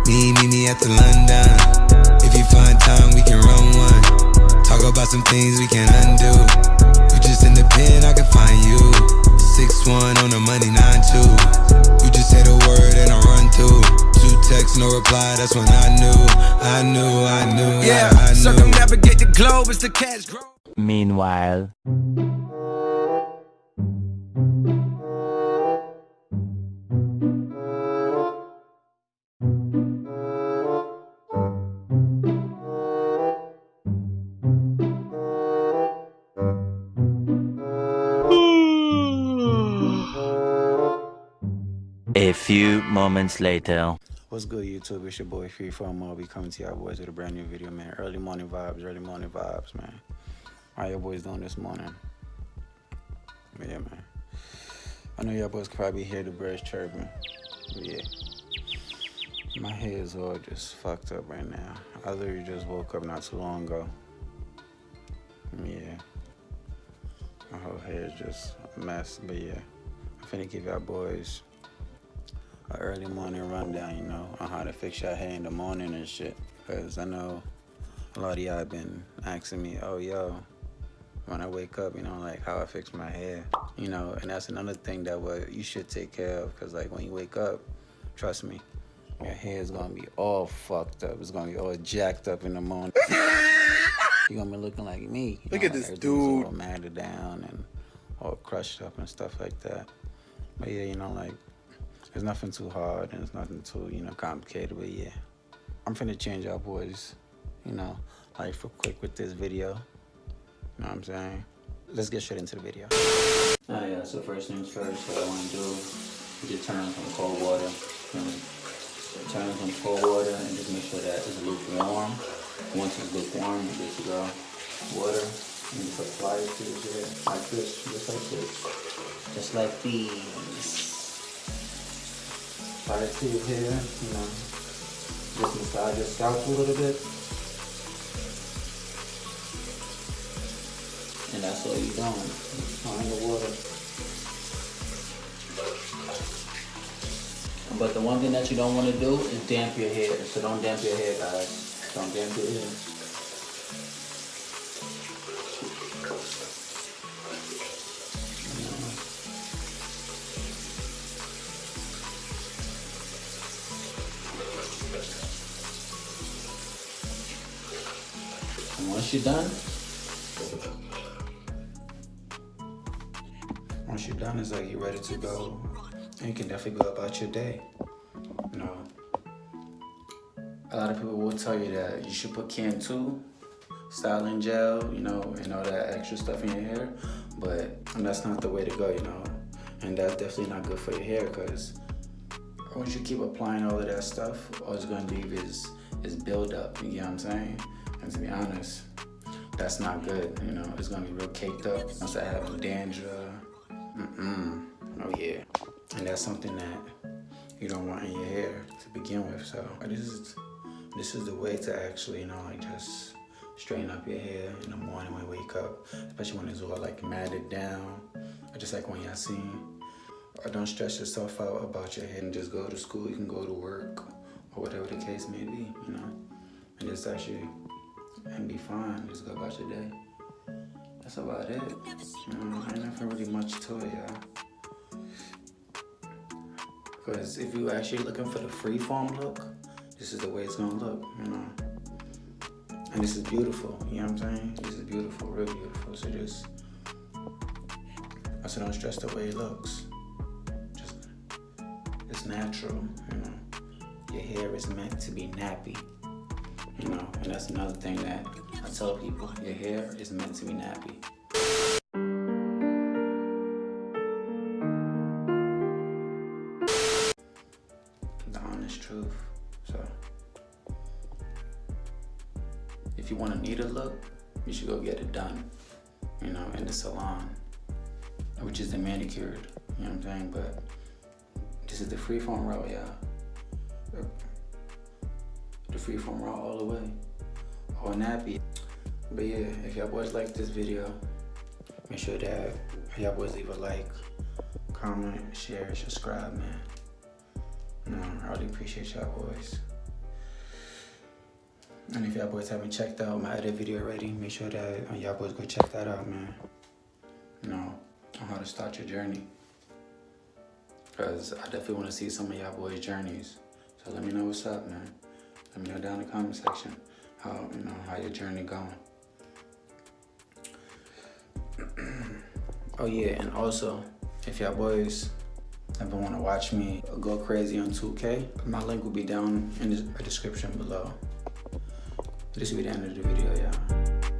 Meet me at the London. If you find time, we can run one. Talk about some things we can undo. You just in the pen, I can find you. 6'1" on the money, 9'2". You just say the word and I run through. 2 texts, no reply, that's when I knew. Yeah, I knew. Circumnavigate the globe as the cash grow. Meanwhile. A few moments later. What's good, YouTube? It's your boy FreeFormLocs. I'll be coming to y'all boys with a brand new video, man. Early morning vibes, man. How y'all boys doing this morning? But yeah, man. I know y'all boys can probably hear the birds chirping. But yeah. My hair is all just fucked up right now. I literally just woke up not too long ago. Yeah. My whole hair is just a mess. But yeah. I'm finna give y'all boys an early morning rundown, you know, on how to fix your hair in the morning and shit. Cause I know a lot of y'all have been asking me, oh yo, when I wake up, you know, like how I fix my hair, you know, and that's another thing that what you should take care of. Cause like when you wake up, trust me, your hair is gonna be all fucked up. It's gonna be all jacked up in the morning. You're gonna be looking like me. Look at this dude. All matted down and all crushed up and stuff like that. But yeah, you know, like, there's nothing too hard and it's nothing too, you know, complicated, but yeah. I'm finna change y'all boys, you know, life real quick with this video. You know what I'm saying? Let's get straight into the video. Yeah, so first things first, what I wanna do is just turn on some cold water. Turn on some cold water and just make sure that it's lukewarm. Once it's lukewarm, you're good to go. Water, and just apply it to your hair like this, just like this. Just like these. Apply it to your hair, you know, just massage your scalp a little bit. And that's all you're doing, applying the water. But the one thing that you don't want to do is damp your hair. So don't damp your hair, guys. Don't damp your hair. Once you're done, it's like you're ready to go, and you can definitely go about your day. You know, a lot of people will tell you that you should put Can2 styling gel, you know, and all that extra stuff in your hair, but that's not the way to go, you know, and that's definitely not good for your hair, because once you keep applying all of that stuff, all it's gonna leave is build-up. You get what I'm saying? And to be honest, that's not good, you know. It's gonna be real caked up. Once I have dandruff, oh yeah. And that's something that you don't want in your hair to begin with. So this is the way to actually, you know, like just straighten up your hair in the morning when you wake up, especially when it's all like matted down, or just like when y'all seen. Or don't stress yourself out about your hair and just go to school. You can go to work or whatever the case may be, you know, and just actually and be fine. Just go about your day. That's about it. You know, ain't nothing really much to it, y'all. Because if you actually looking for the freeform look, this is the way it's gonna look, you know. And this is beautiful, you know what I'm saying? This is beautiful, real beautiful. So just, don't stress the way it looks. Just, it's natural, you know. Your hair is meant to be nappy. You know, and that's another thing that I tell people. Your hair is meant to be nappy. The honest truth. So, if you want a neater look, you should go get it done, you know, in the salon, which is the manicured, you know what I'm saying? But this is the freeform route, y'all. The freeform raw all the way, or nappy. But yeah, if y'all boys like this video, make sure that y'all boys leave a like, comment, share, subscribe, man. You know, I really appreciate y'all boys. And if y'all boys haven't checked out my edit video already, make sure that y'all boys go check that out, man. You know, on how to start your journey. Because I definitely want to see some of y'all boys' journeys. So let me know what's up, man. Let me know down in the comment section how your journey going. Oh yeah, and also, if y'all boys ever want to watch me go crazy on 2K, my link will be down in the description below. This will be the end of the video, y'all.